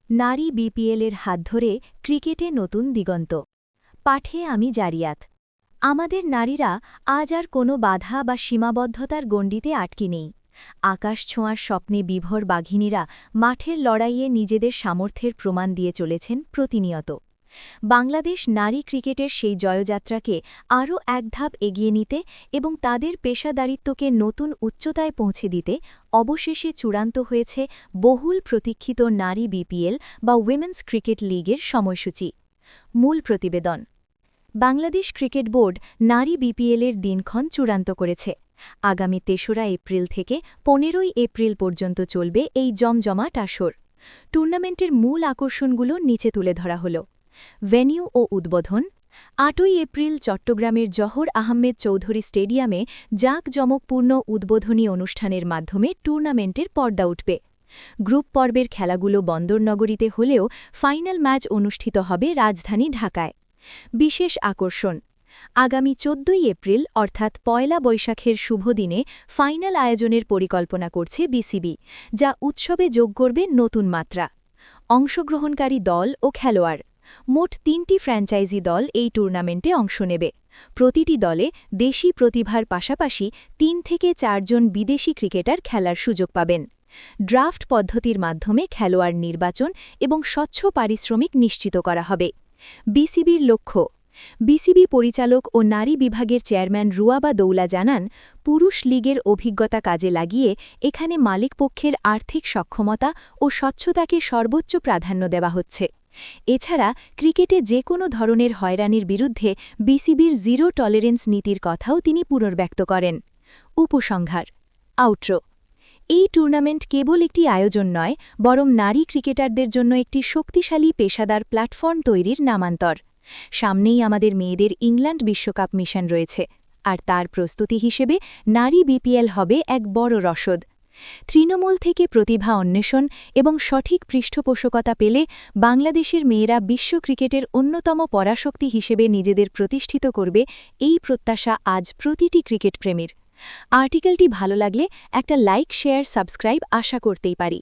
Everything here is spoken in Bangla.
নারী বিপিএলের হাত ধরে ক্রিকেটে নতুন দিগন্ত। পাঠে আমি জারিয়াত। আমাদের নারীরা আজ আর কোনো বাধা বা সীমাবদ্ধতার গণ্ডিতে আটকে নেই। আকাশ ছোঁয়ার স্বপ্নে বিভোর বাঘিনীরা মাঠের লড়াইয়ে নিজেদের সামর্থ্যের প্রমাণ দিয়ে চলেছেন প্রতিনিয়ত। বাংলাদেশ নারী ক্রিকেটের সেই জয়যাত্রাকে আরও এক ধাপ এগিয়ে নিতে এবং তাদের পেশাদারিত্বকে নতুন উচ্চতায় পৌঁছে দিতে অবশেষে চূড়ান্ত হয়েছে বহুল প্রতীক্ষিত নারী বিপিএল বা উইমেন্স ক্রিকেট লিগের সময়সূচি। মূল প্রতিবেদন। বাংলাদেশ ক্রিকেট বোর্ড নারী বিপিএলের দিনক্ষণ চূড়ান্ত করেছে। আগামী ৩রা এপ্রিল থেকে ১৫ই এপ্রিল পর্যন্ত চলবে এই জমজমাট আসর। টুর্নামেন্টের মূল আকর্ষণগুলো নিচে তুলে ধরা হল। ভেন্যু ও উদ্বোধন। ৮ই এপ্রিল চট্টগ্রামের জহর আহমেদ চৌধুরী স্টেডিয়ামে জাঁকজমকপূর্ণ উদ্বোধনী অনুষ্ঠানের মাধ্যমে টুর্নামেন্টের পর্দা উঠবে। গ্রুপ পর্বের খেলাগুলো বন্দরনগরীতে হলেও ফাইনাল ম্যাচ অনুষ্ঠিত হবে রাজধানী ঢাকায়। বিশেষ আকর্ষণ। আগামী ১৪ই এপ্রিল অর্থাৎ পয়লা বৈশাখের শুভ দিনে ফাইনাল আয়োজনের পরিকল্পনা করছে বিসিবি, যা উৎসবে যোগ করবে নতুন মাত্রা। অংশগ্রহণকারী দল ও খেলোয়াড়। মোট ৩টি ফ্র্যাঞ্চাইজি দল এই টুর্নামেন্টে অংশ নেবে। প্রতিটি দলে দেশি প্রতিভার পাশাপাশি ৩ থেকে ৪ জন বিদেশি ক্রিকেটার খেলার সুযোগ পাবেন। ড্রাফট পদ্ধতির মাধ্যমে খেলোয়াড় নির্বাচন এবং স্বচ্ছ পারিশ্রমিক নিশ্চিত করা হবে। বিসিবির লক্ষ্য। বিসিবি পরিচালক ও নারী বিভাগের চেয়ারম্যান রুয়াবা দৌলা জানান, পুরুষ লীগের অভিজ্ঞতা কাজে লাগিয়ে এখানে মালিকপক্ষের আর্থিক সক্ষমতা ও স্বচ্ছতাকে সর্বোচ্চ প্রাধান্য দেওয়া হচ্ছে। এছাড়া ক্রিকেটে যে কোনো ধরনের হয়রানির বিরুদ্ধে বিসিবির জিরো টলারেন্স নীতির কথাও তিনি পুনর্ব্যক্ত করেন। উপসংহার। আউট্রো। এই টুর্নামেন্ট কেবল একটি আয়োজন নয়, বরং নারী ক্রিকেটারদের জন্য একটি শক্তিশালী পেশাদার প্ল্যাটফর্ম তৈরির নামান্তর। সামনেই আমাদের মেয়েদের ইংল্যান্ড বিশ্বকাপ মিশন রয়েছে, আর তার প্রস্তুতি হিসেবে নারী বিপিএল হবে এক বড় রসদ। তৃণমূল থেকে প্রতিভা অন্বেষণ এবং সঠিক পৃষ্ঠপোষকতা পেলে বাংলাদেশের মেয়েরা বিশ্ব ক্রিকেটের অন্যতম পরাশক্তি হিসেবে নিজেদের প্রতিষ্ঠিত করবে, এই প্রত্যাশা আজ প্রতিটি ক্রিকেট প্রেমীর। আর্টিকেলটি ভালো লাগলে একটা লাইক, শেয়ার, সাবস্ক্রাইব আশা করতেই পারি।